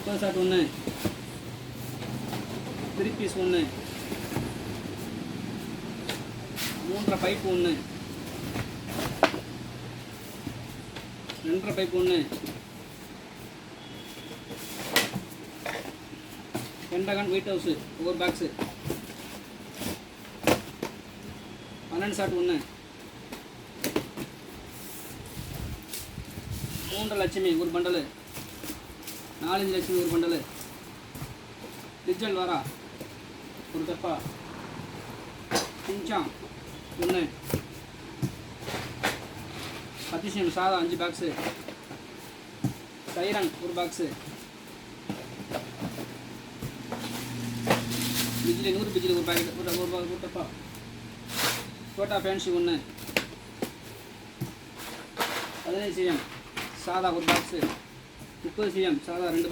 30 shot 1, 3 piece 1, 3.5 pipe 1, 2.5 pipe 1, Pentagon White House ஒவ்வொரு box, 12 shot 1, 3 Lakshmi ஒரு bundle, 4 Lakshmi ஒரு bundle, digital வாரா ஒரு டப்பா, சிங்சாங் 1, அதிசயம் சாதா 5 பாக்ஸு, சைரன் ஒரு பாக்ஸு, பிஜிலி 100 பிஜிலி ஒரு பாக்கெட் ஒரு டப்பா, சோட்டா ஃபேன்சி 1, 15 சிஎம் சாதா ஒரு பாக்ஸு, 30 சிஎம் சாதா 2